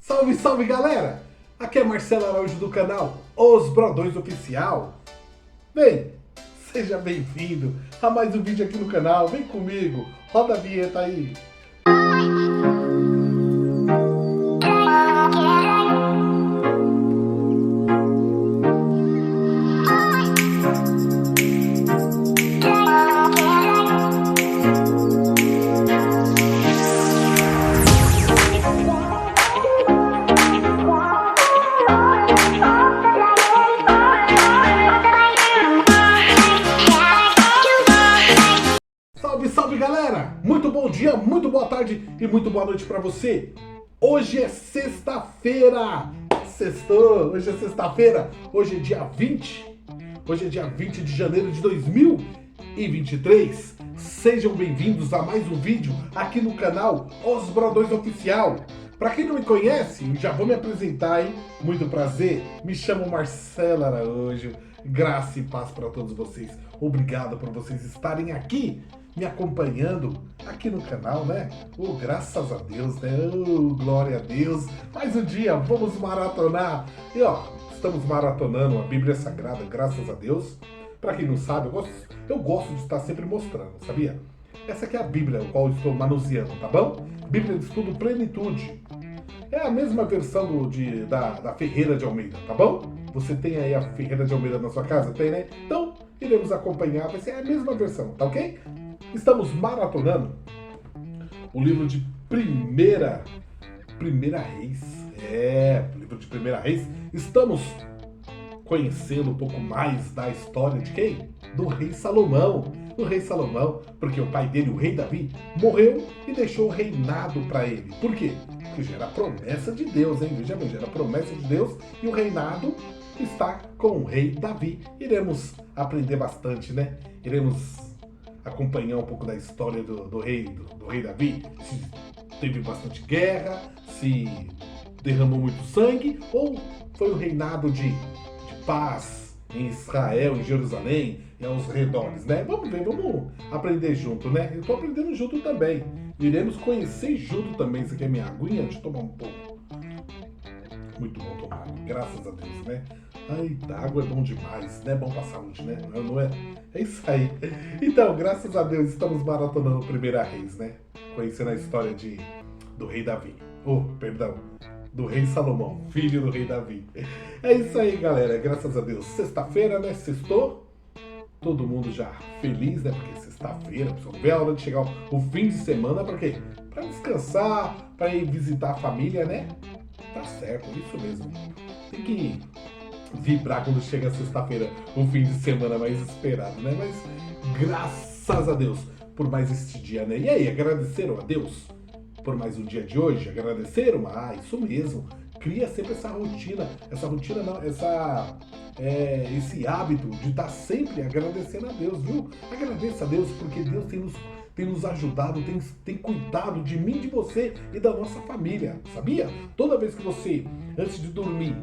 Salve, salve galera! Aqui é Marcelo Araújo do canal Os Brodões Oficial. Vem, seja bem-vindo a mais um vídeo aqui no canal. Vem comigo, roda a vinheta aí. Salve, salve galera! Muito bom dia, muito boa tarde e muito boa noite pra você. Hoje é sexta-feira. Sextou, hoje é sexta-feira. Hoje é dia 20. Hoje é dia 20 de janeiro de 2023. Sejam bem-vindos a mais um vídeo aqui no canal Os Brodões Oficial. Pra quem não me conhece, já vou me apresentar, hein? Muito prazer, me chamo Marcelo Araújo. Graça e paz para todos vocês. Obrigado por vocês estarem aqui me acompanhando aqui no canal, né? Oh, graças a Deus, né? Oh, glória a Deus. Mais um dia, vamos maratonar. E ó, estamos maratonando a Bíblia Sagrada, graças a Deus. Para quem não sabe, eu gosto de estar sempre mostrando, sabia? Essa aqui é a Bíblia, a qual eu estou manuseando, tá bom? Bíblia de Estudo Plenitude. É a mesma versão da Ferreira de Almeida, tá bom? Você tem aí a Ferreira de Almeida na sua casa? Tem, né? Então, iremos acompanhar, vai ser a mesma versão, tá ok? Estamos maratonando o livro de Primeira Reis. O livro de Primeira Reis. Estamos conhecendo um pouco mais da história de quem? Do rei Salomão. O rei Salomão, porque o pai dele, o rei Davi, morreu e deixou o reinado para ele. Por quê? Porque já era promessa de Deus, hein? Veja bem, já era promessa de Deus e o reinado está com o rei Davi. Iremos aprender bastante, né? Iremos acompanhar um pouco da história do rei Davi, se teve bastante guerra, se derramou muito sangue, ou foi um reinado de paz em Israel, em Jerusalém e aos redores, né? Vamos ver, vamos aprender junto, né? Eu tô aprendendo junto também. Iremos conhecer junto também. Isso aqui é minha aguinha, deixa eu tomar um pouco. Muito bom tomar água, graças a Deus, né? Ai, água é bom demais, né? É bom pra saúde, né? Não é? É isso aí. Então, graças a Deus, estamos maratonando Primeira Reis, né? Conhecendo a história do rei Davi. Do rei Salomão, filho do rei Davi. É isso aí, galera. Graças a Deus. Sexta-feira, né? Sextou. Todo mundo já feliz, né? Porque sexta-feira, pessoal, não vê a hora de chegar o fim de semana. Pra quê? Pra descansar, pra ir visitar a família, né? Tá certo, isso mesmo. Tem que vibrar quando chega sexta-feira, o fim de semana mais esperado, né? Mas graças a Deus por mais este dia, né? E aí, agradeceram a Deus por mais um dia de hoje? Agradeceram? Ah, isso mesmo. Cria sempre essa rotina não, esse hábito de estar sempre agradecendo a Deus, viu? Agradeça a Deus porque Deus tem nos ajudado, tem cuidado de mim, de você e da nossa família, sabia? Toda vez que você, antes de dormir,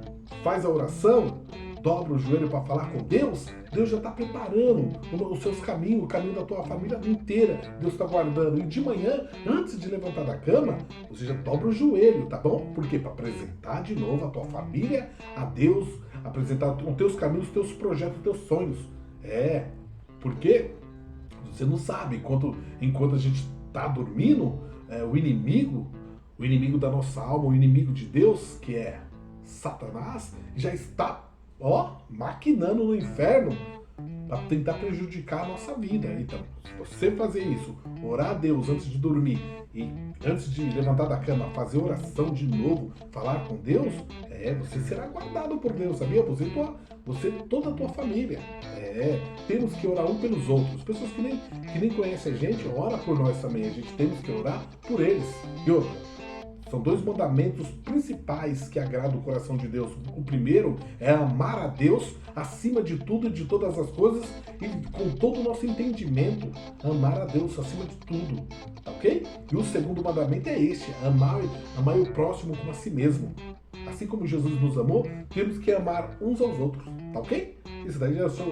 faz a oração, dobra o joelho para falar com Deus, Deus já está preparando os seus caminhos, o caminho da tua família inteira. Deus está guardando. E de manhã, antes de levantar da cama, você já dobra o joelho, tá bom? Por quê? Para apresentar de novo a tua família a Deus, apresentar os teus caminhos, os teus projetos, os teus sonhos. Porque você não sabe, enquanto a gente está dormindo, o inimigo da nossa alma, o inimigo de Deus, que é Satanás, já está maquinando no inferno para tentar prejudicar a nossa vida. Então, se você fazer isso, orar a Deus antes de dormir e antes de levantar da cama, fazer oração de novo, falar com Deus, você será guardado por Deus, sabia? Você e toda a tua família. Temos que orar um pelos outros. Pessoas que nem conhecem a gente, ora por nós também. A gente temos que orar por eles. E outra, são dois mandamentos principais que agradam o coração de Deus. O primeiro é amar a Deus acima de tudo e de todas as coisas e com todo o nosso entendimento. Amar a Deus acima de tudo, tá ok? E o segundo mandamento é este, amar o próximo como a si mesmo. Assim como Jesus nos amou, temos que amar uns aos outros, tá ok? Isso daí já são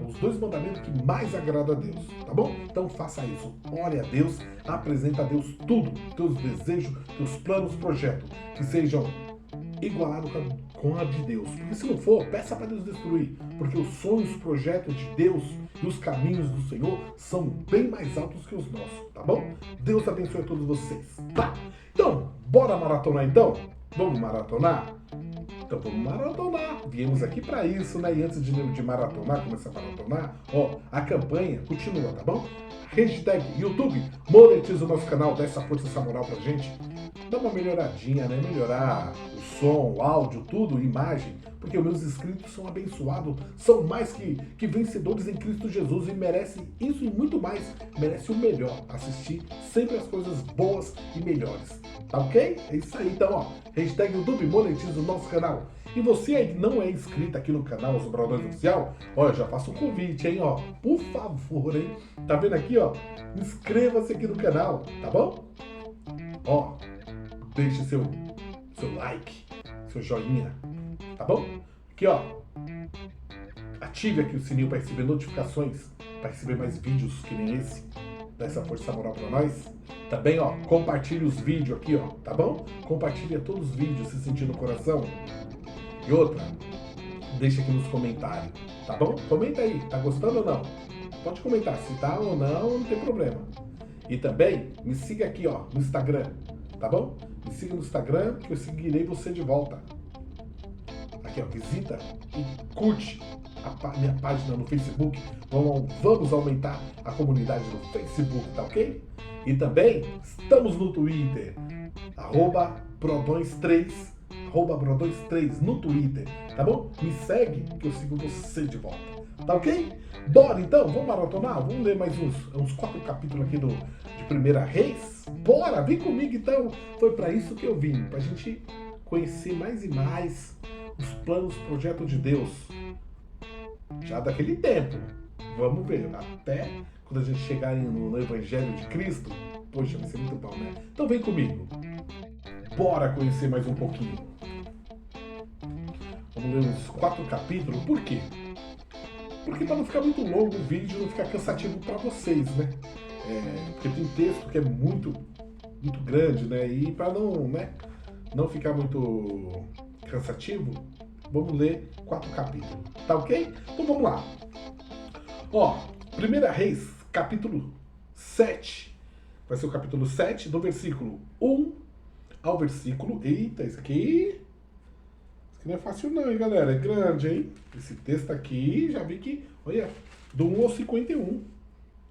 os dois mandamentos que mais agradam a Deus, tá bom? Então faça isso, ore a Deus, apresenta a Deus tudo, teus desejos, teus planos, projetos, que sejam igualado com a de Deus. Porque se não for, peça para Deus destruir. Porque os sonhos, os projetos de Deus e os caminhos do Senhor são bem mais altos que os nossos, tá bom? Deus abençoe a todos vocês, tá? Então, bora maratonar então? Vamos maratonar? Então vamos maratonar. Viemos aqui para isso, né? E antes de maratonar, começar a maratonar, ó, a campanha continua, tá bom? Hashtag YouTube, monetiza o nosso canal, dá essa força, essa moral pra gente. Dá uma melhoradinha, né? Melhorar o som, o áudio, tudo, imagem, porque os meus inscritos são abençoados, são mais que vencedores em Cristo Jesus e merecem isso e muito mais, merece o melhor, assistir sempre as coisas boas e melhores, tá ok? É isso aí, então, ó, hashtag YouTube, monetiza o nosso canal. E você aí que não é inscrito aqui no canal Os Brodões Oficial, ó, eu já faço um convite, hein, ó, por favor, hein, tá vendo aqui, ó, inscreva-se aqui no canal, tá bom? Ó, deixe seu like, seu joinha, tá bom? Aqui, ó, ative aqui o sininho para receber notificações, para receber mais vídeos que nem esse, dá essa força moral para nós. Também, ó, compartilhe os vídeos aqui, ó, tá bom? Compartilhe todos os vídeos se sentir no coração. E outra, deixa aqui nos comentários, tá bom? Comenta aí, tá gostando ou não? Pode comentar, se tá ou não tem problema. E também, me siga aqui, ó, no Instagram, tá bom? Me siga no Instagram que eu seguirei você de volta. Aqui, ó, visita e curte a minha página no Facebook. Vamos aumentar a comunidade no Facebook, tá ok? E também, estamos no Twitter, @Brodões3, @Brodões3 no Twitter, tá bom? Me segue que eu sigo você de volta, tá ok? Bora então, vamos maratonar? Vamos ler mais uns 4 capítulos aqui de 1 Reis? Bora, vem comigo então. Foi para isso que eu vim, pra gente conhecer mais e mais os planos, projetos de Deus. Já daquele tempo. Vamos ver, até quando a gente chegar no Evangelho de Cristo, poxa, vai ser muito bom, né? Então vem comigo. Bora conhecer mais um pouquinho. Vamos ler uns 4 capítulos. Por quê? Porque para não ficar muito longo o vídeo, não ficar cansativo para vocês, né? Porque tem texto que é muito grande, né? E para não ficar muito cansativo, vamos ler 4 capítulos, tá ok? Então vamos lá. Ó, 1 Reis, capítulo 7. Vai ser o capítulo 7, do versículo 1 ao versículo... Eita, isso aqui não é fácil não, hein, galera? É grande, hein? Esse texto aqui, já vi que... Olha, do 1 ao 51.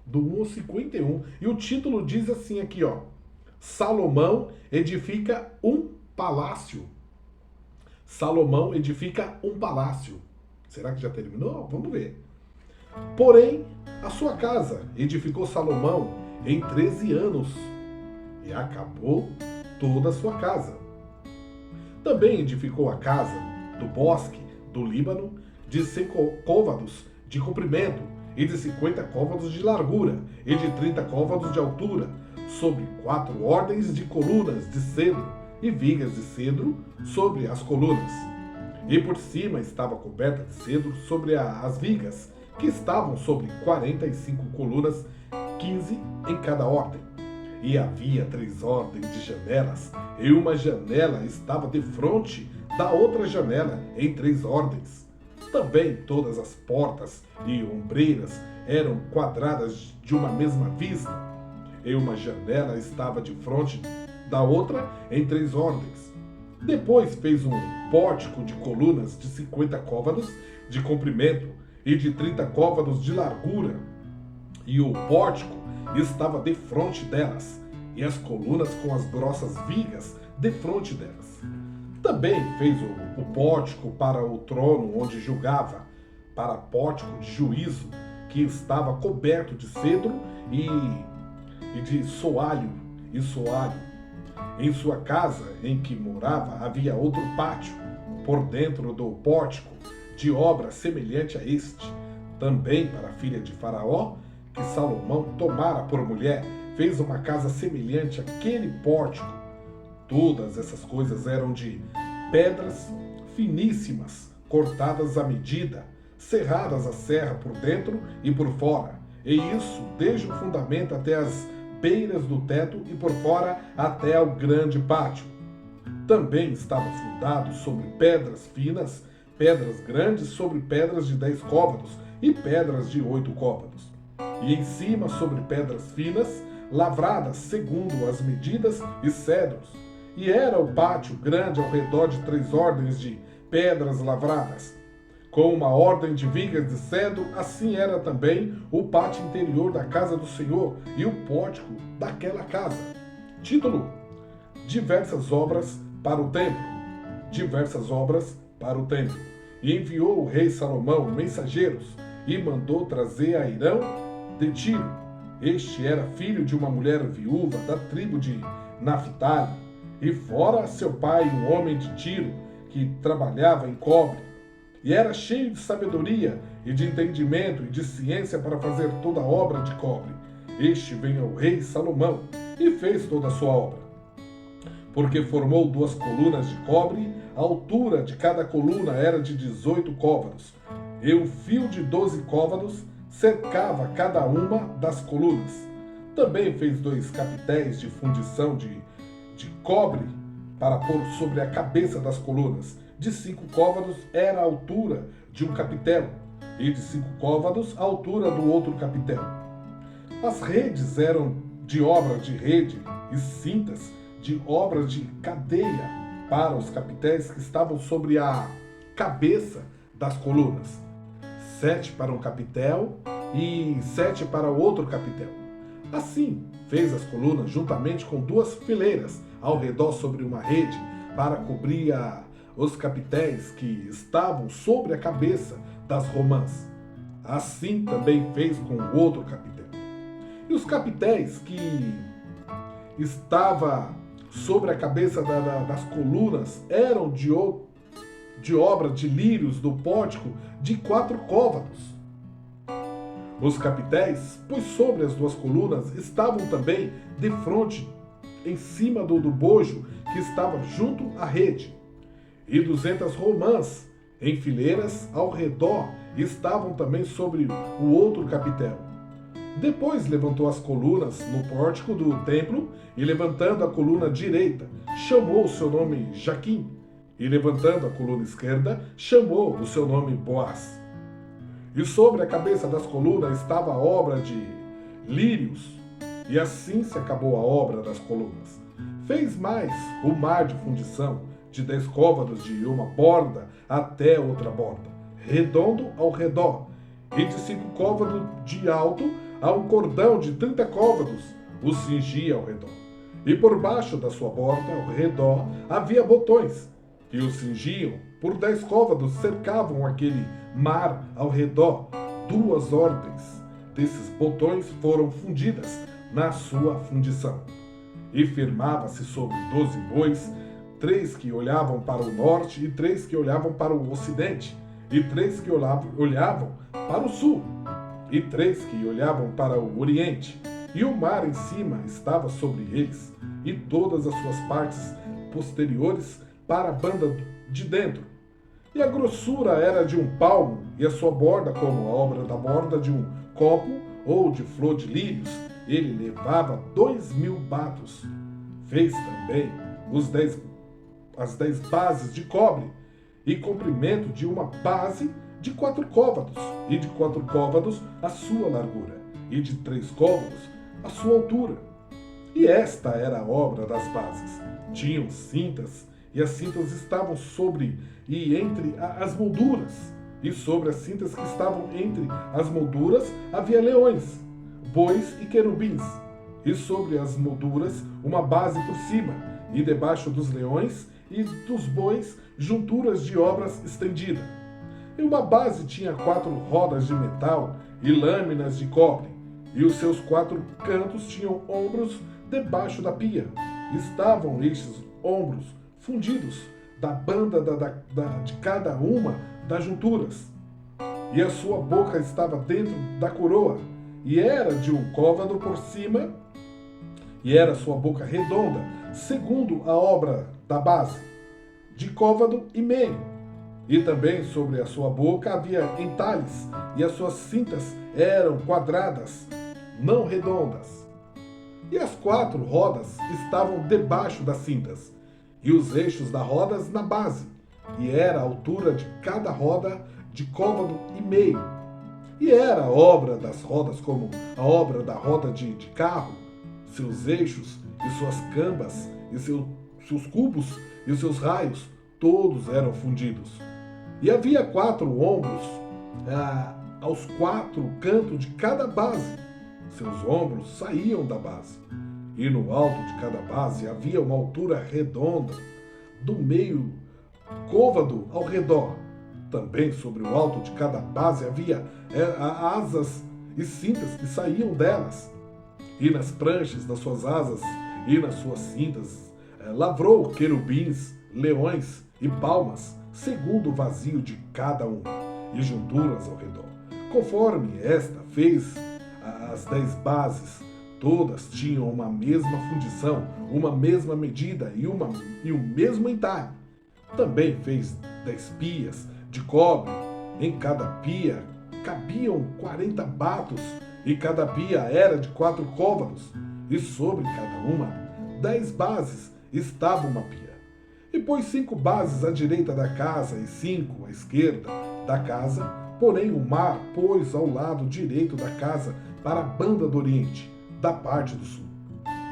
Do 1 ao 51. E o título diz assim aqui, ó. Salomão edifica um palácio. Salomão edifica um palácio. Será que já terminou? Vamos ver. Porém, a sua casa edificou Salomão em 13 anos. E acabou toda a sua casa. Também edificou a casa do bosque do Líbano de 100 côvados de comprimento e de 50 côvados de largura e de 30 côvados de altura, sobre 4 ordens de colunas de cedro e vigas de cedro sobre as colunas. E por cima estava coberta de cedro sobre as vigas, que estavam sobre 45 colunas, 15 em cada ordem. E havia 3 ordens de janelas, e uma janela estava defronte da outra janela em 3 ordens. Também todas as portas e ombreiras eram quadradas de uma mesma vista, e uma janela estava defronte da outra em 3 ordens. Depois fez um pórtico de colunas de 50 côvados de comprimento e de 30 côvados de largura, e o pórtico estava defronte delas, e as colunas com as grossas vigas defronte delas. Também fez o pórtico para o trono onde julgava, para pórtico de juízo, que estava coberto de cedro e de soalho e soalho. Em sua casa em que morava havia outro pátio, por dentro do pórtico, de obra semelhante a este. Também para a filha de Faraó, que Salomão tomara por mulher, fez uma casa semelhante àquele pórtico. Todas essas coisas eram de pedras finíssimas, cortadas à medida, serradas à serra por dentro e por fora, e isso desde o fundamento até as beiras do teto e por fora até ao grande pátio. Também estava fundado sobre pedras finas, pedras grandes sobre pedras de 10 côvados e pedras de 8 côvados. E em cima sobre pedras finas, lavradas segundo as medidas e cedros. E era o pátio grande ao redor de 3 ordens de pedras lavradas. Com uma ordem de vigas de cedro, assim era também o pátio interior da casa do Senhor e o pórtico daquela casa. Título: Diversas obras para o templo. Diversas obras para o templo. E enviou o rei Salomão mensageiros e mandou trazer a Irão de Tiro. Este era filho de uma mulher viúva da tribo de Naphtali, e fora seu pai um homem de Tiro que trabalhava em cobre, e era cheio de sabedoria e de entendimento e de ciência para fazer toda a obra de cobre. Este veio ao rei Salomão e fez toda a sua obra. Porque formou 2 colunas de cobre, a altura de cada coluna era de 18 côvados, e um fio de 12 côvados cercava cada uma das colunas. Também fez 2 capitéis de fundição de cobre para pôr sobre a cabeça das colunas. De 5 côvados era a altura de um capitel, e de 5 côvados a altura do outro capitel. As redes eram de obra de rede e cintas de obra de cadeia para os capitéis que estavam sobre a cabeça das colunas. 7 para um capitel e 7 para o outro capitel. Assim, fez as colunas juntamente com 2 fileiras ao redor sobre uma rede para cobrir os capitéis que estavam sobre a cabeça das romãs. Assim também fez com o outro capitel. E os capitéis que estavam sobre a cabeça das colunas eram de obra de lírios do pórtico de 4 côvados. Os capitéis, pois sobre as 2 colunas, estavam também de frente em cima do bojo que estava junto à rede. E 200 romãs em fileiras ao redor estavam também sobre o outro capitel. Depois levantou as colunas no pórtico do templo, e levantando a coluna direita, chamou o seu nome Jaquim, e levantando a coluna esquerda, chamou o seu nome Boaz. E sobre a cabeça das colunas estava a obra de lírios, e assim se acabou a obra das colunas. Fez mais o mar de fundição, de 10 côvados de uma borda até outra borda, redondo ao redor, e de 5 côvados de alto a um cordão de 30 côvados o cingia ao redor. E por baixo da sua borda, ao redor, havia botões, que o cingiam. Por 10 côvados cercavam aquele mar ao redor. 2 ordens desses botões foram fundidas na sua fundição. E firmava-se sobre 12 bois, 3 que olhavam para o norte e 3 que olhavam para o ocidente, e 3 que olhavam para o sul, e 3 que olhavam para o oriente. E o mar em cima estava sobre eles, e todas as suas partes posteriores para a banda de dentro. E a grossura era de um palmo, e a sua borda como a obra da borda de um copo ou de flor de lírios. Ele levava 2.000 batos. Fez também as 10 bases de cobre, e comprimento de uma base de 4 côvados, e de 4 côvados a sua largura, e de 3 côvados a sua altura. E esta era a obra das bases. Tinham cintas, e as cintas estavam sobre e entre as molduras, e sobre as cintas que estavam entre as molduras havia leões, bois e querubins, e sobre as molduras uma base por cima, e debaixo dos leões e dos bois junturas de obras estendidas. E uma base tinha 4 rodas de metal e lâminas de cobre, e os seus 4 cantos tinham ombros debaixo da pia. Estavam estes ombros fundidos da banda de cada uma das junturas. E a sua boca estava dentro da coroa, e era de um côvado por cima, e era sua boca redonda, segundo a obra da base, de côvado e meio. E também sobre a sua boca havia entalhes, e as suas cintas eram quadradas, não redondas. E as 4 rodas estavam debaixo das cintas, e os eixos das rodas na base, e era a altura de cada roda de côvado e meio. E era a obra das rodas como a obra da roda de carro, seus eixos e suas cambas e seus cubos e os seus raios, todos eram fundidos. E havia 4 ombros aos 4 cantos de cada base. Seus ombros saíam da base. E no alto de cada base havia uma altura redonda, do meio côvado ao redor. Também sobre o alto de cada base havia asas e cintas que saíam delas. E nas pranchas das suas asas e nas suas cintas lavrou querubins, leões e palmas, segundo o vazio de cada um, e junturas ao redor. Conforme esta fez as 10 bases, todas tinham uma mesma fundição, uma mesma medida e o mesmo entalhe. Também fez 10 pias de cobre. Em cada pia cabiam 40 batos, e cada pia era de 4 côvados, e sobre cada uma 10 bases estava uma pia. E pôs 5 bases à direita da casa e 5 à esquerda da casa, porém o mar pôs ao lado direito da casa para a banda do oriente, da parte do sul.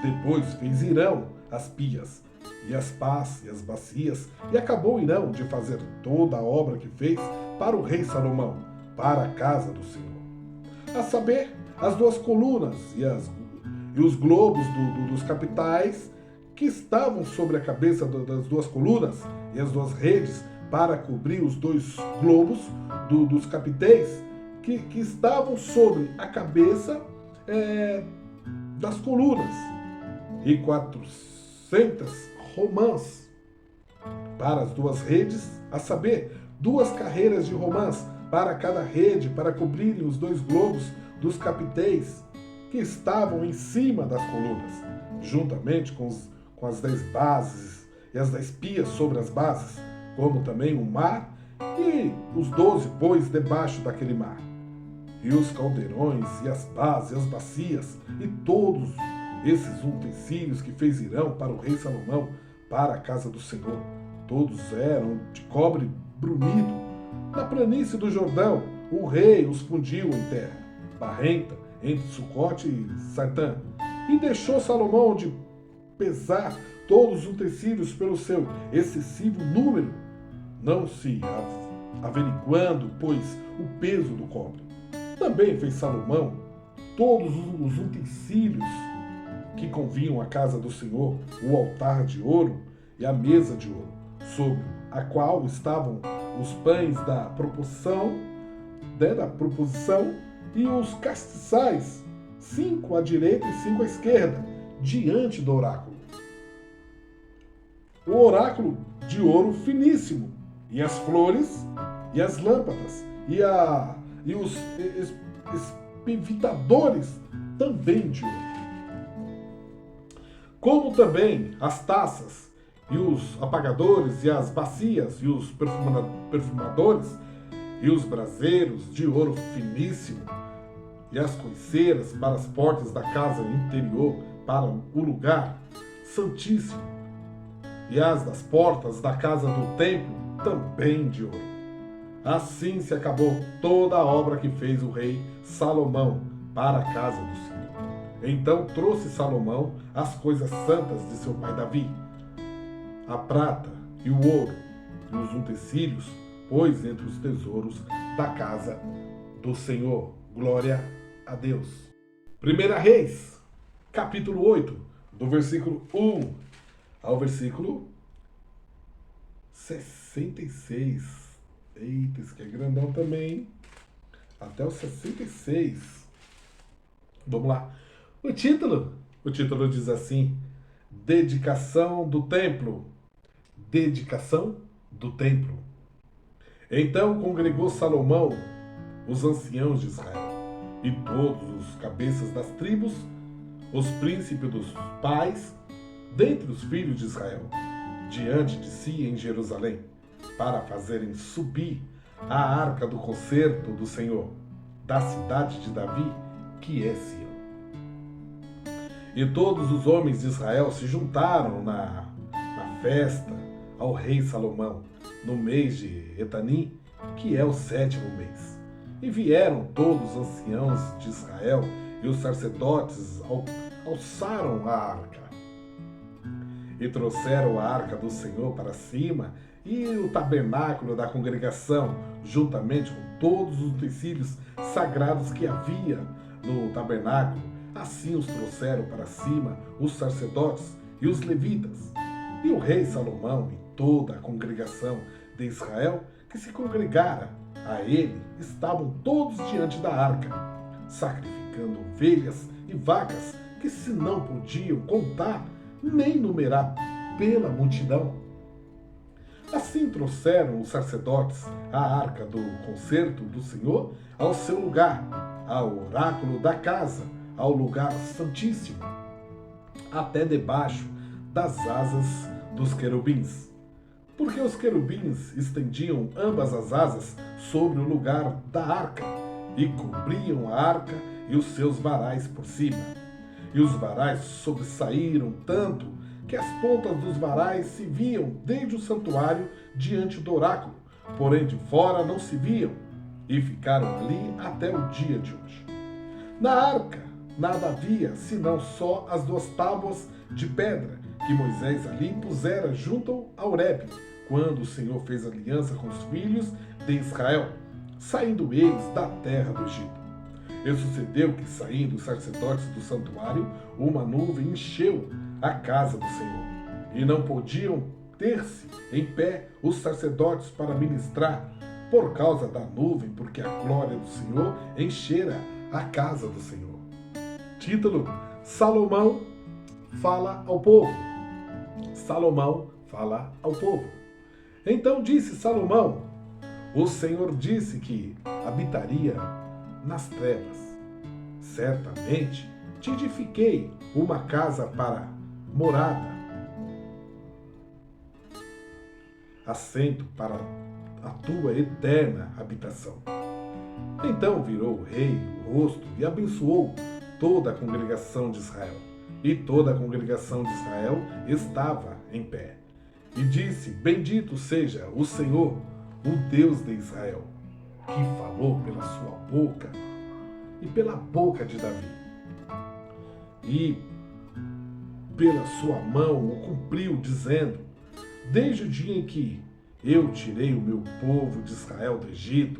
Depois fez Irão as pias, e as pás e as bacias, e acabou Irão de fazer toda a obra que fez para o rei Salomão, para a casa do Senhor. A saber, as 2 colunas e os globos dos capitais que estavam sobre a cabeça das 2 colunas, e as 2 redes para cobrir os 2 globos dos capitéis que estavam sobre a cabeça das colunas, e 400 romãs para as 2 redes, a saber, 2 carreiras de romãs para cada rede, para cobrirem os 2 globos dos capitéis que estavam em cima das colunas, juntamente com as 10 bases e as 10 pias sobre as bases, como também o mar e os 12 bois debaixo daquele mar, e os caldeirões e as bases e as bacias e todos esses utensílios que fez Irão para o rei Salomão, para a casa do Senhor. Todos eram de cobre brumido. Na planície do Jordão, o rei os fundiu em terra barrenta, entre Sucote e Sartã, e deixou Salomão de pesar todos os utensílios pelo seu excessivo número, não se averiguando, pois, o peso do cobre. Também fez Salomão todos os utensílios que convinham à casa do Senhor, o altar de ouro e a mesa de ouro, sobre a qual estavam os pães da proposição e os castiçais, 5 à direita e 5 à esquerda, diante do oráculo. O oráculo de ouro finíssimo, e as flores, e as lâmpadas, e os espivitadores também de ouro. Como também as taças, e os apagadores, e as bacias, e os perfumadores, e os braseiros de ouro finíssimo, e as coiceiras para as portas da casa interior, para o lugar santíssimo, e as das portas da casa do templo, também de ouro. Assim se acabou toda a obra que fez o rei Salomão para a casa do Senhor. Então trouxe Salomão as coisas santas de seu pai Davi, a prata e o ouro, e os utensílios, pôs entre os tesouros da casa do Senhor. Glória a Deus. 1 Reis, capítulo 8, do versículo 1 ao versículo 66. Eita, esse aqui é grandão também. Até o 66. Vamos lá. O título diz assim: Dedicação do templo. Dedicação do templo. Então congregou Salomão os anciãos de Israel, e todos os cabeças das tribos, os príncipes dos pais, dentre os filhos de Israel, diante de si em Jerusalém, para fazerem subir a arca do concerto do Senhor, da cidade de Davi, que é Sião. E todos os homens de Israel se juntaram na festa ao rei Salomão, no mês de Etanim, que é o 7º mês. E vieram todos os anciãos de Israel, e os sacerdotes alçaram a arca. E trouxeram a arca do Senhor para cima, e o tabernáculo da congregação, juntamente com todos os utensílios sagrados que havia no tabernáculo. Assim os trouxeram para cima os sacerdotes e os levitas. E o rei Salomão e toda a congregação de Israel, que se congregara a ele, estavam todos diante da arca, sacrificando ovelhas e vacas, que se não podiam contar nem numerar pela multidão. Assim trouxeram os sacerdotes a arca do concerto do Senhor ao seu lugar, ao oráculo da casa, ao lugar santíssimo, até debaixo das asas dos querubins. Porque os querubins estendiam ambas as asas sobre o lugar da arca, e cobriam a arca e os seus varais por cima. E os varais sobressaíram tanto que as pontas dos varais se viam desde o santuário diante do oráculo, porém de fora não se viam, e ficaram ali até o dia de hoje. Na arca nada havia, senão só as 2 tábuas de pedra que Moisés ali pusera junto a Horebe, quando o Senhor fez aliança com os filhos de Israel, saindo eles da terra do Egito. E sucedeu que, saindo os sacerdotes do santuário, uma nuvem encheu a casa do Senhor, e não podiam ter-se em pé os sacerdotes para ministrar, por causa da nuvem, porque a glória do Senhor enchera a casa do Senhor. Título: Salomão fala ao povo. Salomão fala ao povo. Então disse Salomão: o Senhor disse que habitaria nas trevas. Certamente te edifiquei uma casa para morada, assento para a tua eterna habitação. Então virou o rei o rosto e abençoou toda a congregação de Israel. E toda a congregação de Israel estava em pé. E disse: bendito seja o Senhor, o Deus de Israel, que falou pela sua boca e pela boca de Davi. E pela sua mão o cumpriu, dizendo: desde o dia em que eu tirei o meu povo de Israel do Egito,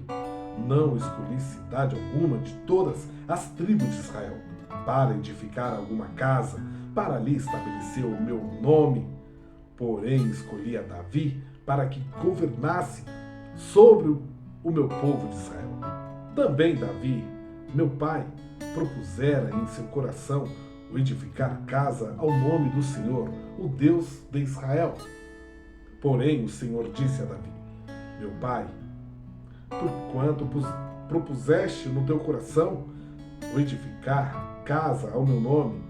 não escolhi cidade alguma de todas as tribos de Israel para edificar alguma casa, para ali estabelecer o meu nome. Porém, escolhi a Davi para que governasse sobre o meu povo de Israel. Também Davi, meu pai, propusera em seu coração o edificar casa ao nome do Senhor, o Deus de Israel. Porém, o Senhor disse a Davi: meu pai, porquanto propuseste no teu coração o edificar casa ao meu nome,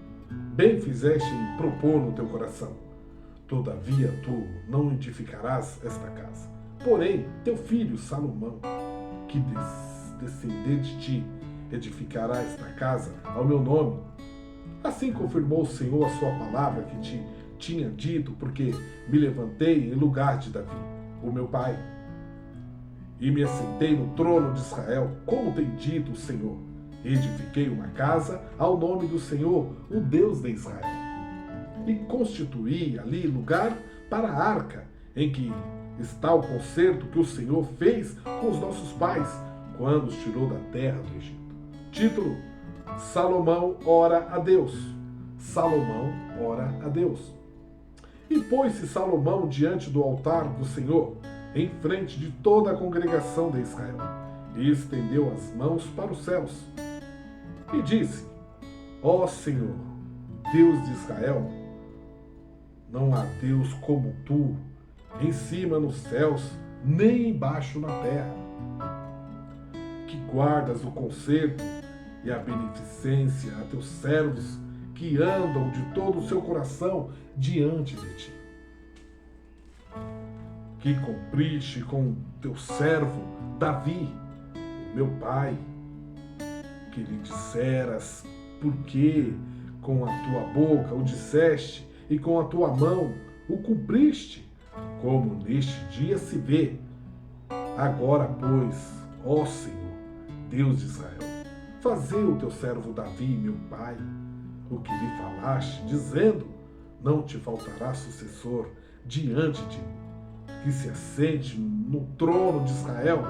bem fizeste em propor no teu coração. Todavia tu não edificarás esta casa. Porém, teu filho Salomão, que descender de ti, edificará esta casa ao meu nome. Assim confirmou o Senhor a sua palavra que te tinha dito, porque me levantei em lugar de Davi, o meu pai, e me assentei no trono de Israel, como tem dito o Senhor. Edifiquei uma casa ao nome do Senhor, o Deus de Israel. E constituí ali lugar para a arca, em que está o concerto que o Senhor fez com os nossos pais, quando os tirou da terra do Egito. Título: Salomão ora a Deus. Salomão ora a Deus. E pôs-se Salomão diante do altar do Senhor, em frente de toda a congregação de Israel, e estendeu as mãos para os céus, e disse: ó Senhor, Deus de Israel, não há Deus como tu, em cima nos céus, nem embaixo na terra, que guardas o conserto e a beneficência a teus servos, que andam de todo o seu coração diante de ti. Que cumpriste com teu servo Davi, meu pai, que lhe disseras, porque com a tua boca o disseste, e com a tua mão o cumpriste, como neste dia se vê. Agora, pois, ó Senhor, Deus de Israel, fazei o teu servo Davi, meu pai, o que lhe falaste, dizendo: não te faltará sucessor diante de mim, que se assente no trono de Israel.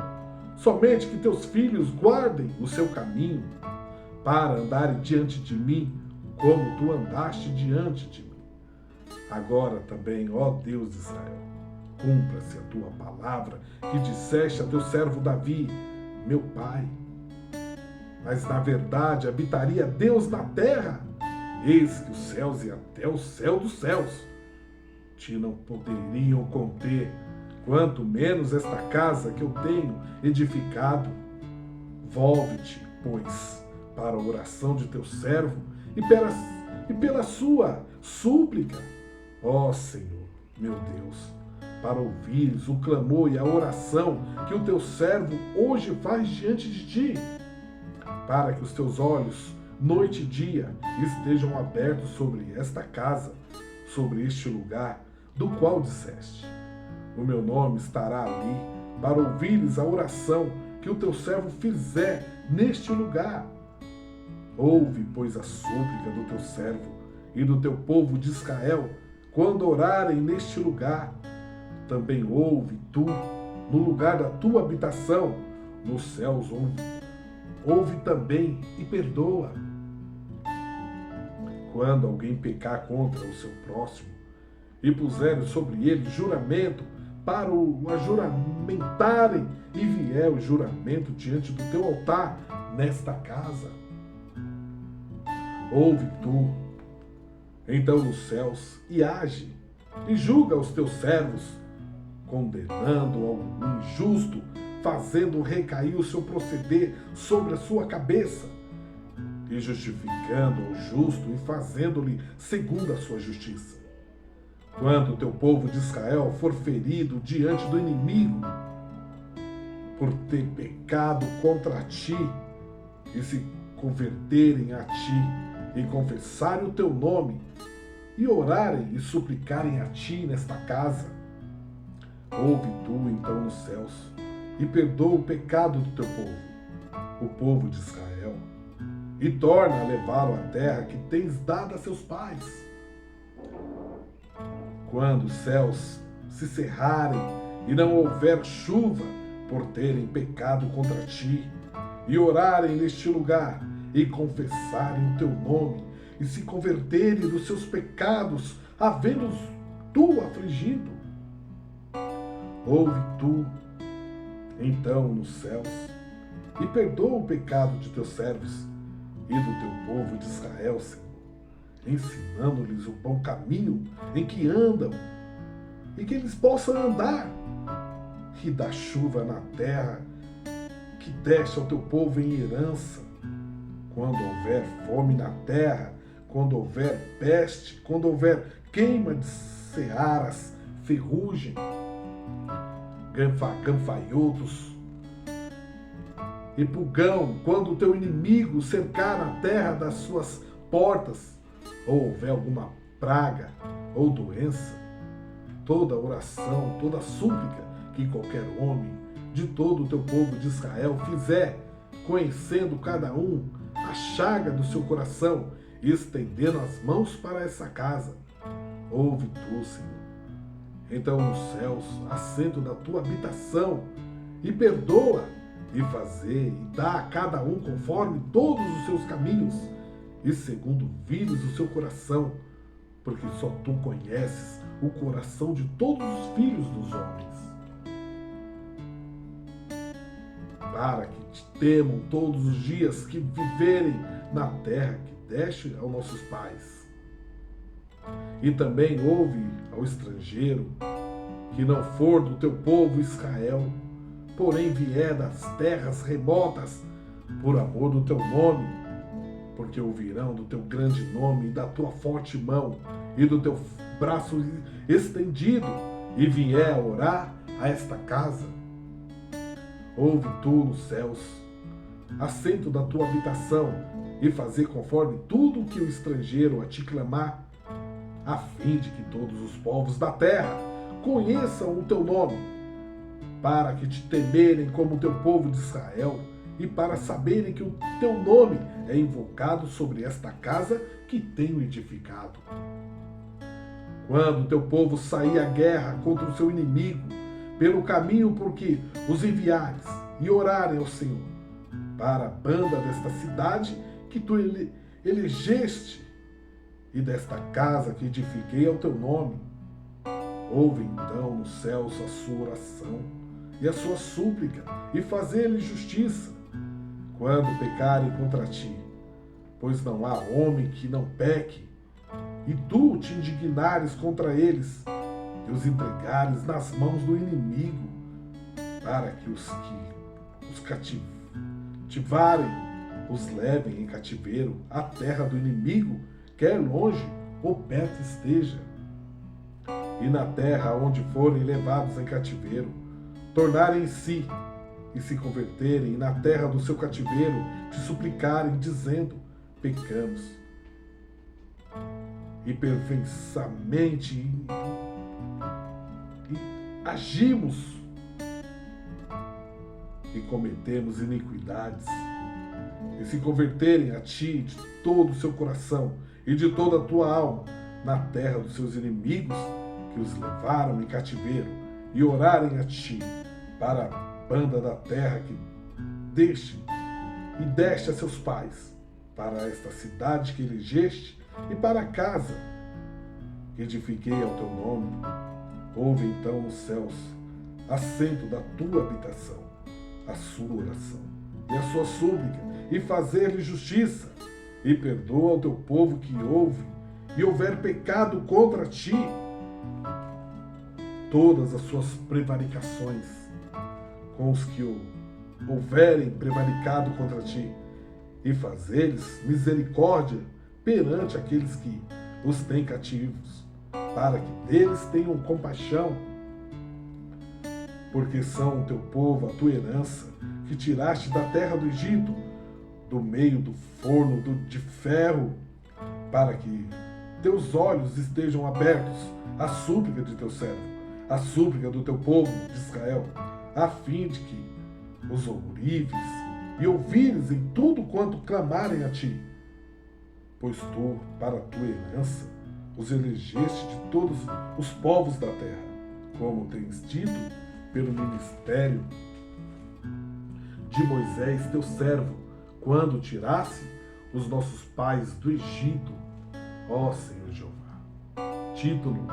Somente que teus filhos guardem o seu caminho, para andarem diante de mim, como tu andaste diante de mim. Agora também, ó Deus de Israel, cumpra-se a tua palavra que disseste a teu servo Davi, meu pai. Mas na verdade habitaria Deus na terra. Eis que os céus e até o céu dos céus te não poderiam conter, quanto menos esta casa que eu tenho edificado. Volve-te, pois, para a oração de teu servo e pela sua súplica, ó Senhor, meu Deus, para ouvires o clamor e a oração que o teu servo hoje faz diante de ti, para que os teus olhos, noite e dia, estejam abertos sobre esta casa, sobre este lugar, do qual disseste: o meu nome estará ali, para ouvires a oração que o teu servo fizer neste lugar. Ouve, pois, a súplica do teu servo e do teu povo de Israel, quando orarem neste lugar. Também ouve tu, no lugar da tua habitação, nos céus, ouve também e perdoa. Quando alguém pecar contra o seu próximo e puserem sobre ele juramento para o ajuramentarem, e vier o juramento diante do teu altar nesta casa, ouve tu, então, nos céus, e age, e julga os teus servos, condenando algum injusto, fazendo recair o seu proceder sobre a sua cabeça, e justificando o justo e fazendo-lhe segundo a sua justiça. Quando o teu povo de Israel for ferido diante do inimigo, por ter pecado contra ti, e se converterem a ti, e confessarem o teu nome, e orarem e suplicarem a ti nesta casa, ouve tu então nos céus, e perdoa o pecado do teu povo, o povo de Israel, e torna a levá-lo à terra que tens dado a seus pais. Quando os céus se cerrarem e não houver chuva, por terem pecado contra ti, e orarem neste lugar, e confessarem o teu nome, e se converterem dos seus pecados, havendo-os tu afligido, ouve tu, então, nos céus, e perdoa o pecado de teus servos e do teu povo de Israel, Senhor, ensinando-lhes o bom caminho em que andam, e que eles possam andar, e dá chuva na terra, que deste ao teu povo em herança, quando houver fome na terra, quando houver peste, quando houver queima de searas, ferrugem, gafanhotos e pulgão, quando o teu inimigo cercar a terra das suas portas, ou houver alguma praga ou doença, toda oração, toda súplica que qualquer homem de todo o teu povo de Israel fizer, conhecendo cada um a chaga do seu coração e estendendo as mãos para essa casa, ouve tu, Senhor. Então nos céus, assento da tua habitação, e perdoa, e fazer, e dá a cada um conforme todos os seus caminhos, e segundo vires o seu coração, porque só tu conheces o coração de todos os filhos dos homens, para que te temam todos os dias que viverem na terra que deste aos nossos pais. E também ouve ao estrangeiro, que não for do teu povo Israel, porém vier das terras remotas, por amor do teu nome, porque ouvirão do teu grande nome, e da tua forte mão, e do teu braço estendido, e vier a orar a esta casa. Ouve tu nos céus, assento da tua habitação, e fazer conforme tudo o que o estrangeiro a te clamar, a fim de que todos os povos da terra conheçam o teu nome, para que te temerem como o teu povo de Israel, e para saberem que o teu nome é invocado sobre esta casa que tenho edificado. Quando o teu povo sair à guerra contra o seu inimigo, pelo caminho por que os enviares, e orarem ao Senhor, para a banda desta cidade que tu elegeste, e desta casa que edifiquei ao teu nome, ouve então nos céus a sua oração e a sua súplica, e fazer-lhe justiça, quando pecarem contra ti, pois não há homem que não peque, e tu te indignares contra eles, e os entregares nas mãos do inimigo, para que os cativarem os levem em cativeiro à terra do inimigo, quer longe ou perto esteja. E na terra onde forem levados em cativeiro, tornarem em si, e se converterem, e na terra do seu cativeiro te suplicarem, dizendo: pecamos, e perversamente e agimos, e cometemos iniquidades, e se converterem a ti de todo o seu coração e de toda a tua alma, na terra dos seus inimigos, que os levaram em cativeiro, e orarem a ti para a banda da terra que deste a seus pais, para esta cidade que elegeste, e para a casa que edifiquei ao teu nome, ouve então nos céus, assento da tua habitação, a sua oração e a sua súplica, e fazer-lhe justiça, e perdoa ao teu povo que ouve, e houver pecado contra ti, todas as suas prevaricações com os que houverem prevaricado contra ti, e fazer-lhes misericórdia perante aqueles que os têm cativos, para que deles tenham compaixão, porque são o teu povo, a tua herança, que tiraste da terra do Egito, do meio do forno de ferro, para que teus olhos estejam abertos à súplica de teu servo, à súplica do teu povo de Israel, a fim de que os ourives e ouvires em tudo quanto clamarem a ti, pois tu, para a tua herança, os elegeste de todos os povos da terra, como tens dito pelo ministério de Moisés, teu servo, quando tirasse os nossos pais do Egito. Ó Senhor Jeová. Título: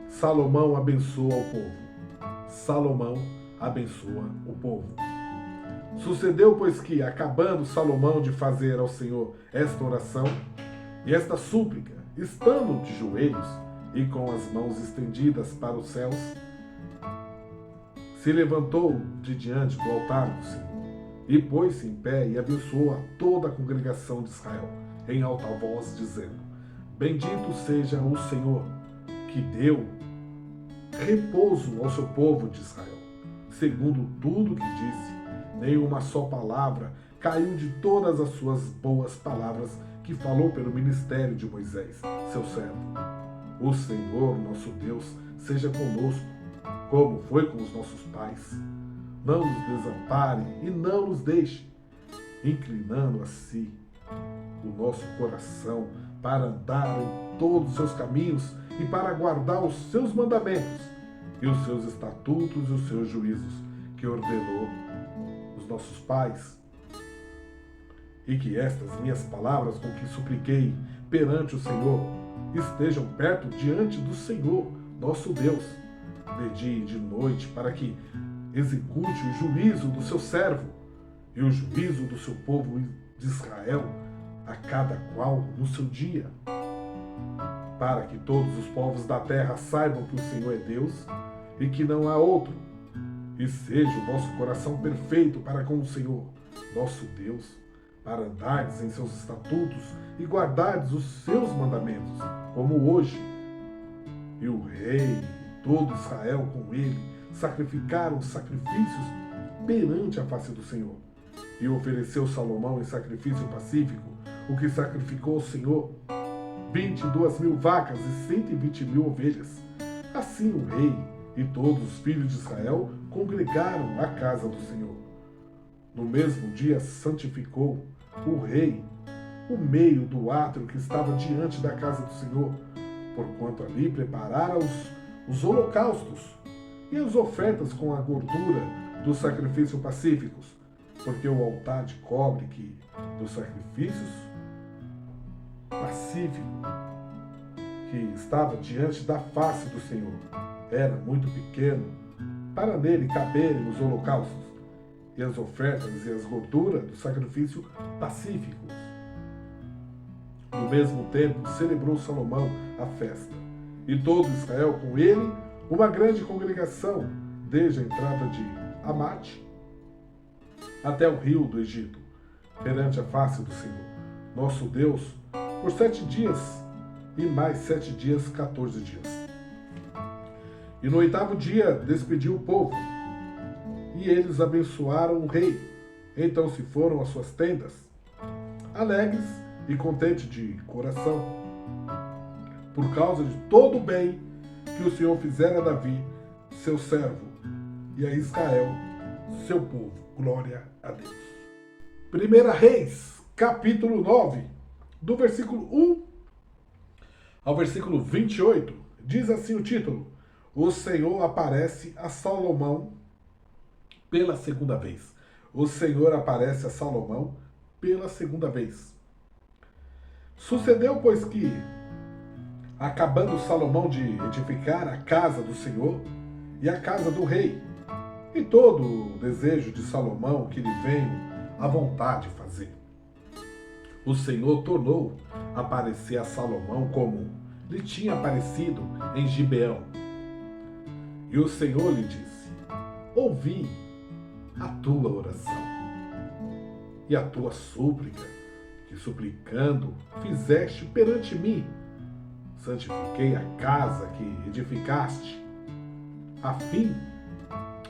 Salomão abençoa o povo. Salomão abençoa o povo. Sucedeu, pois, que, acabando Salomão de fazer ao Senhor esta oração e esta súplica, estando de joelhos e com as mãos estendidas para os céus, se levantou de diante do altar do Senhor, e pôs-se em pé e abençoou a toda a congregação de Israel, em alta voz, dizendo: Bendito seja o Senhor, que deu repouso ao seu povo de Israel, segundo tudo que disse. Nenhuma só palavra caiu de todas as suas boas palavras que falou pelo ministério de Moisés, seu servo. O Senhor, nosso Deus, seja conosco, como foi com os nossos pais. Não nos desampare e não nos deixe, inclinando a si o nosso coração para andar em todos os seus caminhos e para guardar os seus mandamentos e os seus estatutos e os seus juízos, que ordenou os nossos pais. E que estas minhas palavras com que supliquei perante o Senhor estejam perto diante do Senhor, nosso Deus, de dia e de noite, para que execute o juízo do seu servo e o juízo do seu povo de Israel, a cada qual no seu dia, para que todos os povos da terra saibam que o Senhor é Deus e que não há outro, e seja o vosso coração perfeito para com o Senhor, nosso Deus, para andardes em seus estatutos e guardardes os seus mandamentos, como hoje. E o rei e todo Israel com ele sacrificaram sacrifícios perante a face do Senhor. E ofereceu Salomão em sacrifício pacífico o que sacrificou ao Senhor, 22.000 vacas e 120.000 ovelhas. Assim o rei e todos os filhos de Israel congregaram à casa do Senhor. No mesmo dia santificou o rei o meio do átrio que estava diante da casa do Senhor, porquanto ali preparara os holocaustos e as ofertas com a gordura dos sacrifícios pacíficos, porque o altar de cobre dos sacrifícios pacíficos que estava diante da face do Senhor era muito pequeno para nele caberem os holocaustos e as ofertas e as gorduras do sacrifício pacíficos. No mesmo tempo celebrou Salomão a festa, e todo Israel com ele, uma grande congregação, desde a entrada de Amate até o rio do Egito, perante a face do Senhor, nosso Deus, por 7 dias, e mais 7 dias, 14 dias. E no 8º dia despediu o povo, e eles abençoaram o rei. Então se foram às suas tendas, alegres e contentes de coração, por causa de todo o bem que o Senhor fizera a Davi, seu servo, e a Israel, seu povo. Glória a Deus. 1 Reis, capítulo 9, do versículo 1 ao versículo 28, diz assim o título: O Senhor aparece a Salomão pela segunda vez. O Senhor aparece a Salomão pela segunda vez. Sucedeu, pois, que, acabando Salomão de edificar a casa do Senhor e a casa do rei, e todo o desejo de Salomão que lhe veio à vontade fazer, o Senhor tornou a aparecer a Salomão como lhe tinha aparecido em Gibeão. E o Senhor lhe disse: Ouvi a tua oração e a tua súplica, que suplicando fizeste perante mim. Santifiquei a casa que edificaste, a fim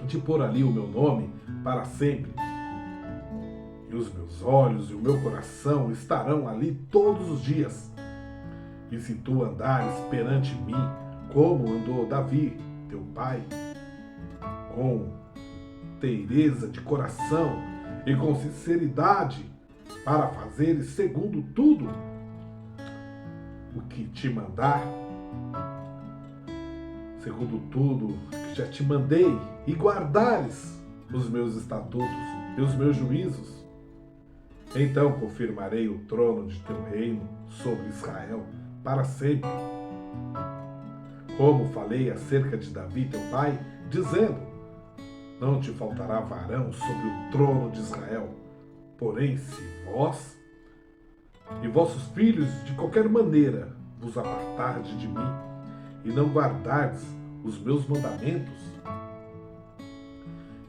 de pôr ali o meu nome para sempre. E os meus olhos e o meu coração estarão ali todos os dias. E se tu andares perante mim, como andou Davi, teu pai, com teireza de coração e com sinceridade, para fazeres segundo tudo o que te mandar, segundo tudo que já te mandei, e guardares os meus estatutos e os meus juízos, então confirmarei o trono de teu reino sobre Israel para sempre. Como falei acerca de Davi, teu pai, dizendo: Não te faltará varão sobre o trono de Israel. Porém, se vós e vossos filhos de qualquer maneira vos apartardes de mim e não guardardes os meus mandamentos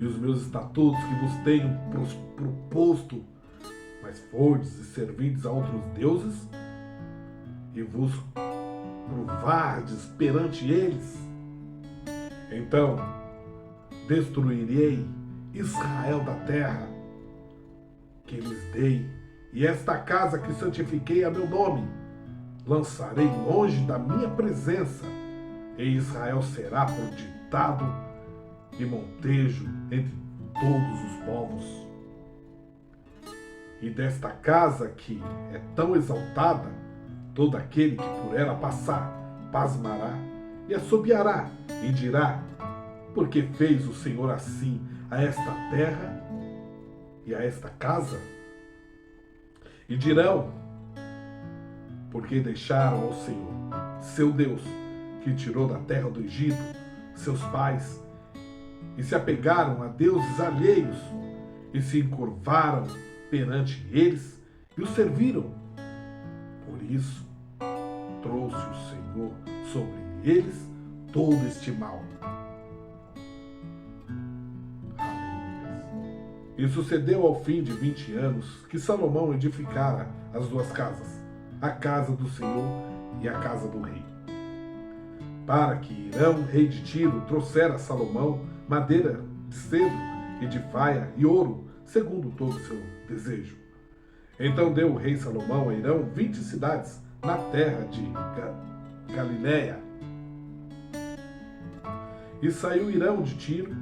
e os meus estatutos que vos tenho proposto, mas fordes e servides a outros deuses, e vos curvardes perante eles, então destruirei Israel da terra que lhes dei, e esta casa que santifiquei a meu nome lançarei longe da minha presença, e Israel será por ditado e montejo entre todos os povos. E desta casa que é tão exaltada, todo aquele que por ela passar pasmará e assobiará e dirá: Porque fez o Senhor assim a esta terra e a esta casa? E dirão: Porque deixaram ao Senhor, seu Deus, que tirou da terra do Egito seus pais, e se apegaram a deuses alheios, e se encurvaram perante eles, e os serviram. Por isso trouxe o Senhor sobre eles todo este mal. E sucedeu ao fim de 20 anos que Salomão edificara as duas casas, a casa do Senhor e a casa do rei. Para que Irão, rei de Tiro, trouxera a Salomão madeira de cedro e de faia e ouro, segundo todo o seu desejo. Então deu o rei Salomão a Irão 20 cidades, na terra de Galiléia. E saiu Irão de Tiro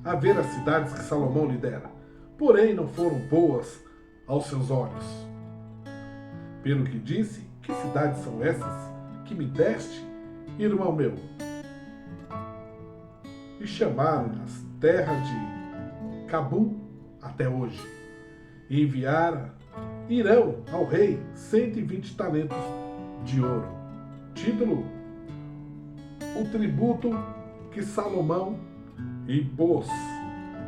a ver as cidades que Salomão lhe dera, porém não foram boas aos seus olhos. Pelo que disse: que cidades são essas que me deste, irmão meu? E chamaram-nas terra de Cabu até hoje. E enviara Irão ao rei 120 talentos de ouro. Título: o tributo que Salomão impôs.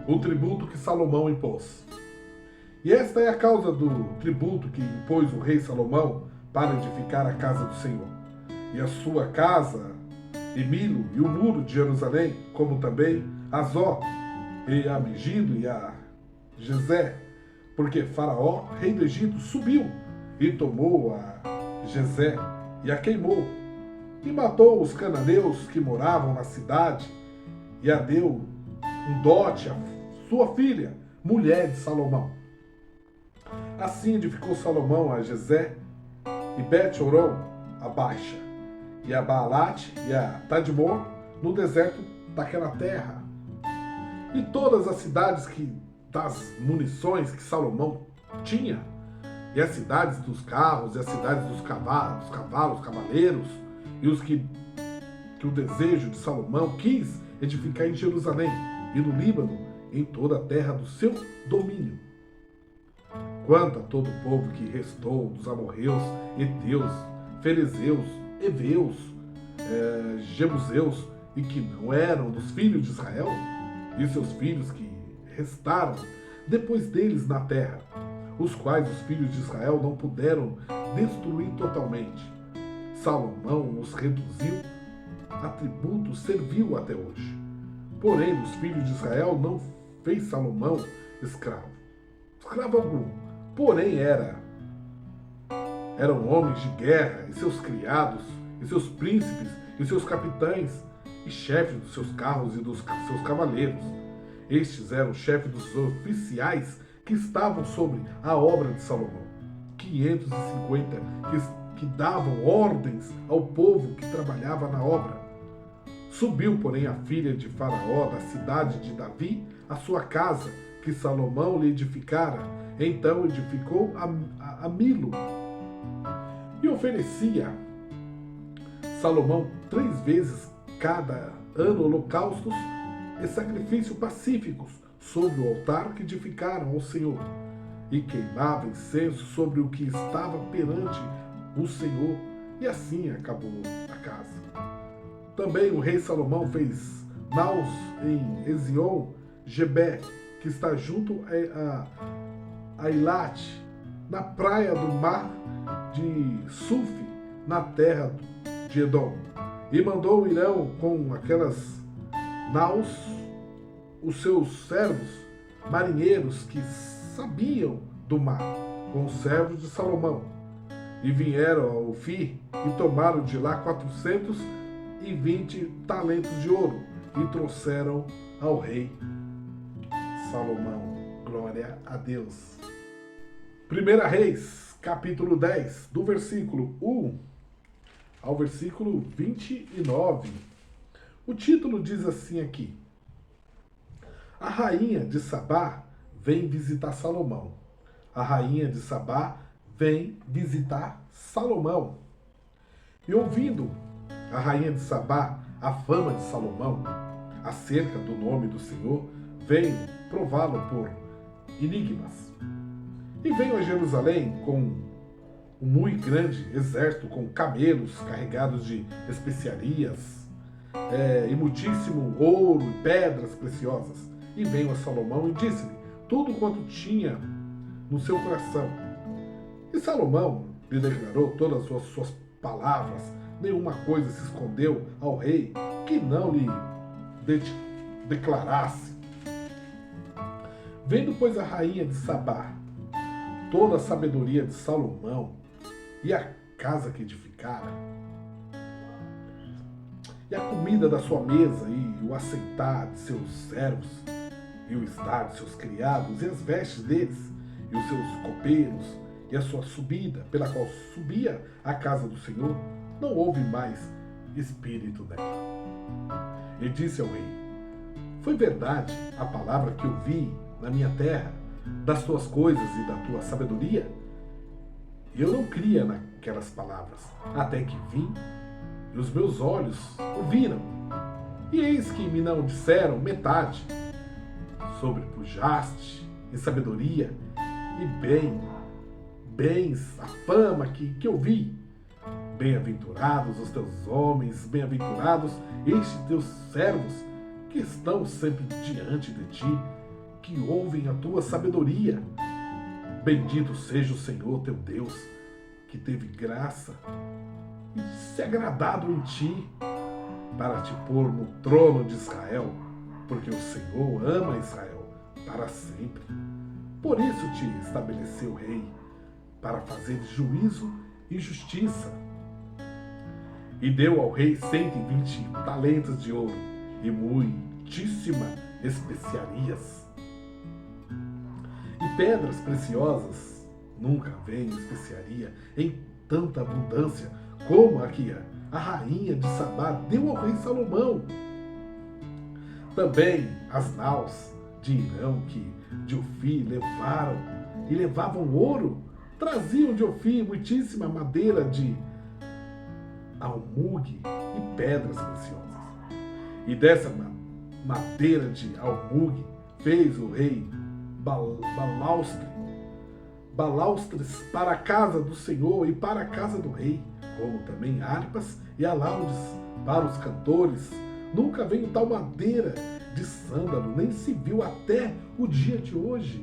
O tributo que Salomão impôs. E esta é a causa do tributo que impôs o rei Salomão para edificar a casa do Senhor. E a sua casa, e Milo, e o muro de Jerusalém, como também a Zó, e a Megido, e a Gezé, porque Faraó, rei do Egito, subiu e tomou a Gezé e a queimou, e matou os cananeus que moravam na cidade, e a deu um dote a sua filha, mulher de Salomão. Assim edificou Salomão a Gezé e Bet-Horon, a Baixa, e a Baalate e a Tadmor, no deserto daquela terra. E todas as cidades das munições que Salomão tinha, e as cidades dos carros, e as cidades dos cavalos, cavaleiros, e os que o desejo de Salomão quis edificar em Jerusalém e no Líbano, em toda a terra do seu domínio. Quanto a todo o povo que restou dos amorreus, heteus, ferezeus, heveus, jebuseus, e que não eram dos filhos de Israel, e seus filhos que restaram depois deles na terra, os quais os filhos de Israel não puderam destruir totalmente, Salomão os reduziu a tributo, serviu até hoje. Porém, dos filhos de Israel não fez Salomão escravo algum. Porém, eram homens de guerra, e seus criados, e seus príncipes, e seus capitães, e chefes dos seus carros e dos seus cavaleiros. Estes eram chefes dos oficiais que estavam sobre a obra de Salomão. 550 que davam ordens ao povo que trabalhava na obra. Subiu, porém, a filha de Faraó da cidade de Davi a sua casa, que Salomão lhe edificara. Então edificou a Milo. E oferecia Salomão 3 vezes cada ano holocaustos e sacrifícios pacíficos sobre o altar que edificaram ao Senhor. E queimava incenso sobre o que estava perante o Senhor. E assim acabou a casa. Também o rei Salomão fez naus em Ezion-Geber, que está junto a Eilat, na praia do mar de Suf, na terra de Edom. E mandou Irão com aquelas naus os seus servos marinheiros que sabiam do mar, com os servos de Salomão. E vieram ao Ofir e tomaram de lá 420 talentos de ouro e trouxeram ao rei Salomão. Glória a Deus. 1 Reis, capítulo 10, do versículo 1 ao versículo 29. O título diz assim aqui: a rainha de Sabá vem visitar Salomão. A rainha de Sabá vem visitar Salomão. E ouvindo a rainha de Sabá a fama de Salomão acerca do nome do Senhor, veio prová-lo por enigmas. E veio a Jerusalém com um muito grande exército, com camelos carregados de especiarias, e muitíssimo ouro e pedras preciosas. E veio a Salomão e disse-lhe tudo quanto tinha no seu coração. E Salomão lhe declarou todas as suas palavras, nenhuma coisa se escondeu ao rei que não lhe declarasse. Vendo, pois, a rainha de Sabá toda a sabedoria de Salomão e a casa que edificara, e a comida da sua mesa, e o assentar de seus servos, e o estar de seus criados, e as vestes deles, e os seus copeiros, e a sua subida, pela qual subia à casa do Senhor, não houve mais espírito nela. E disse ao rei: foi verdade a palavra que ouvi na minha terra, das tuas coisas e da tua sabedoria? E eu não cria naquelas palavras, até que vim, e os meus olhos ouviram. E eis que me não disseram metade, sobrepujaste em sabedoria e bens, a fama que eu vi. Bem-aventurados os teus homens, bem-aventurados estes teus servos, que estão sempre diante de ti, que ouvem a tua sabedoria. Bendito seja o Senhor teu Deus, que teve graça e se agradado em ti, para te pôr no trono de Israel, porque o Senhor ama Israel para sempre. Por isso te estabeleceu rei, para fazer juízo e justiça. E deu ao rei 120 talentos de ouro e muitíssima especiarias. E pedras preciosas, nunca vem especiaria em tanta abundância como aqui a rainha de Sabá deu ao rei Salomão. Também as naus de Irão que de Ofir levaram e levavam ouro, traziam de Ofir muitíssima madeira de almugue e pedras preciosas. E dessa madeira de almugue fez o rei balaustres para a casa do Senhor e para a casa do rei, como também harpas e alaudes para os cantores. Nunca veio tal madeira de sândalo, nem se viu até o dia de hoje.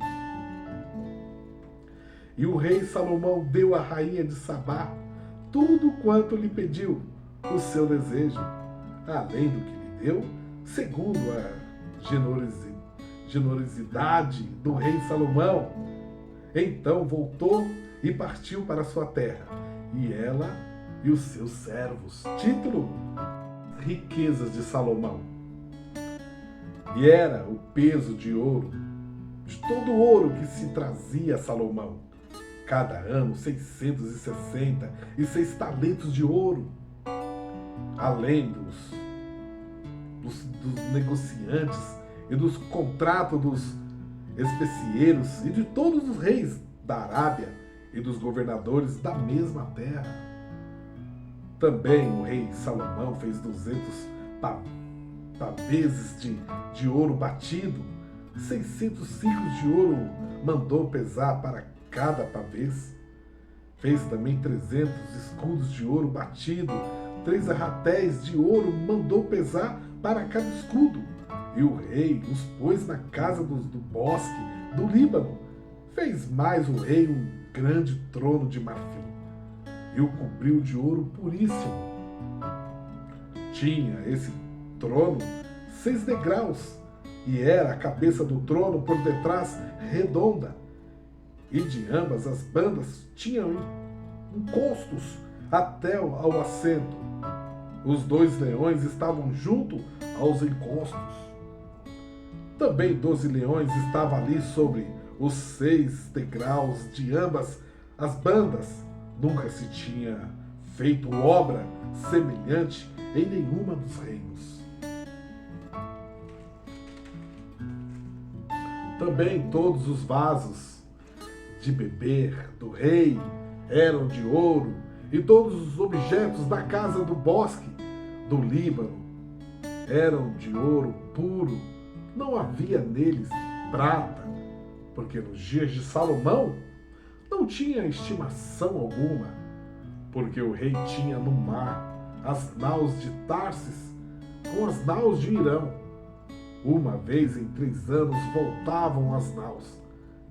E o rei Salomão deu à rainha de Sabá tudo quanto lhe pediu o seu desejo, além do que lhe deu, segundo a generosidade do rei Salomão. Então voltou e partiu para sua terra, e ela e os seus servos. Título: Riquezas de Salomão. E era o peso de ouro, de todo o ouro que se trazia a Salomão, cada ano 666 talentos de ouro, além dos negociantes e dos contratos dos especieiros e de todos os reis da Arábia e dos governadores da mesma terra. Também o rei Salomão fez 200 paveses de ouro batido, 600 ciclos de ouro mandou pesar para cada pavês. Fez também 300 escudos de ouro batido, 3 arratéis de ouro mandou pesar para cada escudo. E o rei os pôs na casa do bosque do Líbano. Fez mais o rei um grande trono de marfim e o cobriu de ouro puríssimo. Tinha esse trono 6 degraus, e era a cabeça do trono por detrás redonda, e de ambas as bandas tinham encostos até ao assento. Os 2 leões estavam junto aos encostos. Também 12 leões estavam ali sobre os 6 degraus de ambas as bandas. Nunca se tinha feito obra semelhante em nenhuma dos reinos. Também todos os vasos de beber do rei eram de ouro, e todos os objetos da casa do bosque do Líbano eram de ouro puro. Não havia neles prata, porque nos dias de Salomão não tinha estimação alguma, porque o rei tinha no mar as naus de Tarsis com as naus de Irão. Uma vez em 3 anos voltavam as naus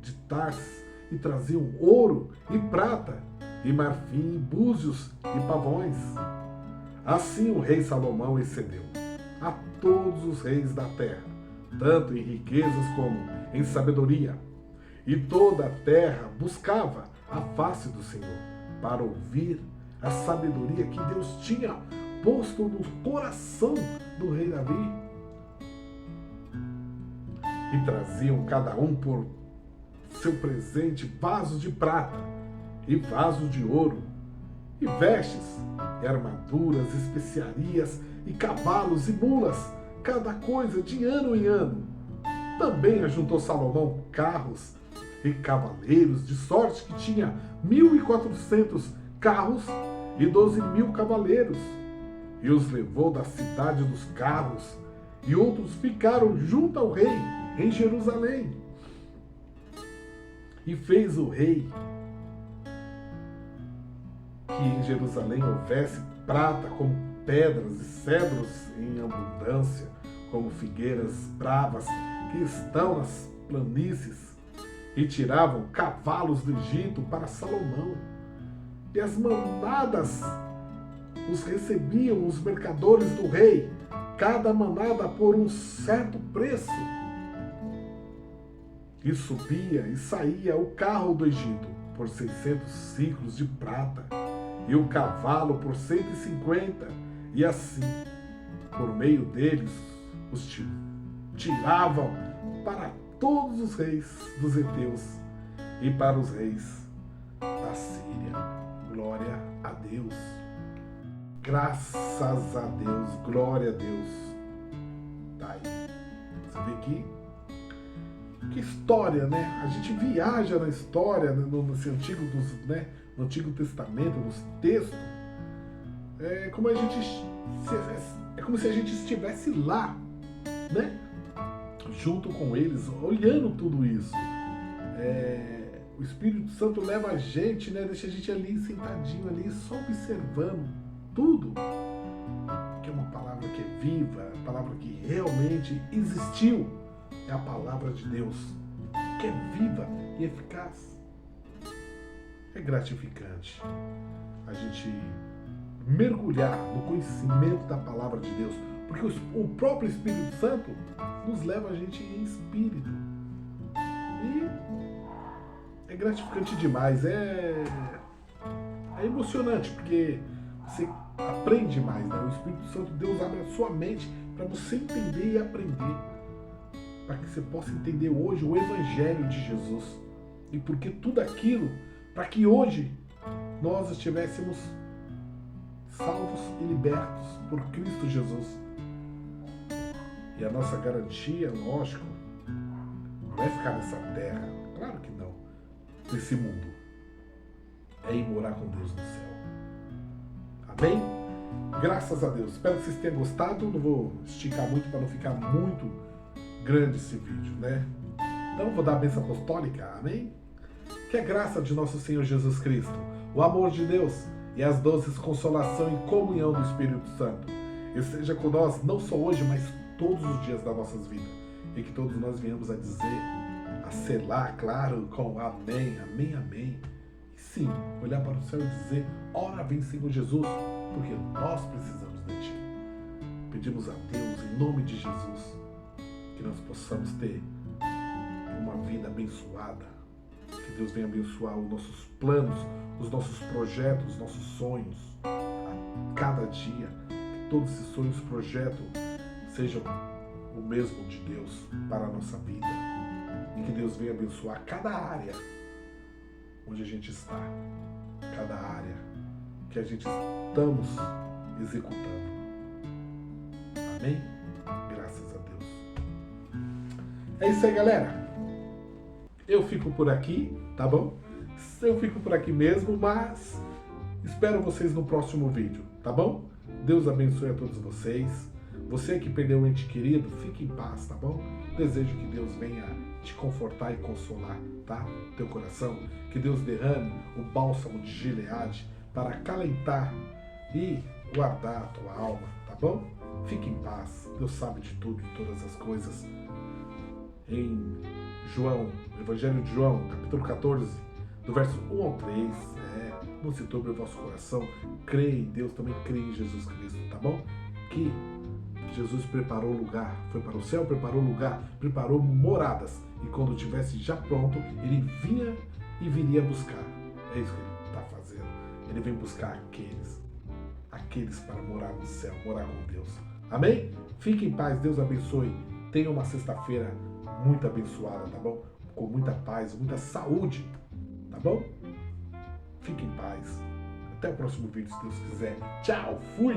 de Tarsis e traziam ouro e prata, e marfim, e búzios e pavões. Assim o rei Salomão excedeu a todos os reis da terra, tanto em riquezas como em sabedoria. E toda a terra buscava a face do Senhor, para ouvir a sabedoria que Deus tinha posto no coração do rei Davi. E traziam cada um por seu presente vasos de prata, e vasos de ouro, e vestes, e armaduras, especiarias, e cavalos e mulas, cada coisa de ano em ano. Também ajuntou Salomão carros e cavaleiros, de sorte que tinha 1.400 carros e 12.000 cavaleiros. E os levou da cidade dos carros, e outros ficaram junto ao rei em Jerusalém. E fez o rei que em Jerusalém houvesse prata como pedras e cedros em abundância, como figueiras bravas que estão nas planícies, e tiravam cavalos do Egito para Salomão. E as manadas os recebiam os mercadores do rei, cada manada por um certo preço. E subia e saía o carro do Egito por 600 ciclos de prata, e o cavalo por 150, e assim, por meio deles, os tiravam para todos os reis dos heteus e para os reis da Síria. Glória a Deus. Graças a Deus, glória a Deus. Tá aí. Você vê que história, né? A gente viaja na história, nesse antigo, no Antigo Testamento, nos textos. É como se a gente estivesse lá, né? Junto com eles, olhando tudo isso. O Espírito Santo leva a gente, né? Deixa a gente ali sentadinho ali, só observando tudo. Que é uma palavra que é viva, a palavra que realmente existiu. É a palavra de Deus, que é viva e eficaz. É gratificante a gente mergulhar no conhecimento da palavra de Deus, porque o próprio Espírito Santo nos leva a gente em espírito. E é gratificante demais, é emocionante, porque você aprende mais, né? O Espírito Santo, Deus abre a sua mente para você entender e aprender, para que você possa entender hoje o Evangelho de Jesus, e porque tudo aquilo, para que hoje nós estivéssemos salvos e libertos por Cristo Jesus. E a nossa garantia, lógico, não é ficar nessa terra, claro que não, nesse mundo, é ir morar com Deus no céu. Amém? Graças a Deus. Espero que vocês tenham gostado. Não vou esticar muito para não ficar muito grande esse vídeo, né? Então vou dar a bênção apostólica. Amém? Que a graça de nosso Senhor Jesus Cristo, o amor de Deus e as doces consolação e comunhão do Espírito Santo esteja com nós, não só hoje, mas todos os dias das nossas vidas. E que todos nós venhamos a dizer, a selar, claro, com amém, amém, amém. E sim, olhar para o céu e dizer, ora vem Senhor Jesus, porque nós precisamos de Ti. Pedimos a Deus, em nome de Jesus, que nós possamos ter uma vida abençoada. Que Deus venha abençoar os nossos planos, os nossos projetos, os nossos sonhos. A cada dia, que todos esses sonhos, projetos, sejam o mesmo de Deus para a nossa vida. E que Deus venha abençoar cada área onde a gente está. Cada área que a gente estamos executando. Amém? Graças a Deus. É isso aí, galera. Eu fico por aqui, tá bom? Eu fico por aqui mesmo, mas espero vocês no próximo vídeo, tá bom? Deus abençoe a todos vocês. Você que perdeu um ente querido, fique em paz, tá bom? Desejo que Deus venha te confortar e consolar, tá? Teu coração. Que Deus derrame o bálsamo de Gileade para acalentar e guardar a tua alma, tá bom? Fique em paz. Deus sabe de tudo, de todas as coisas. Em João, Evangelho de João, capítulo 14, do verso 1 ao 3, não se turbe o vosso coração, creia em Deus, também creia em Jesus Cristo, tá bom? Que Jesus preparou lugar, foi para o céu, preparou lugar, preparou moradas, e quando estivesse já pronto, Ele vinha e viria buscar. É isso que Ele está fazendo. Ele vem buscar aqueles para morar no céu, morar com Deus. Amém? Fique em paz, Deus abençoe. Tenha uma sexta-feira muito abençoada, tá bom? Com muita paz, muita saúde, tá bom? Fique em paz. Até o próximo vídeo, se Deus quiser. Tchau, fui!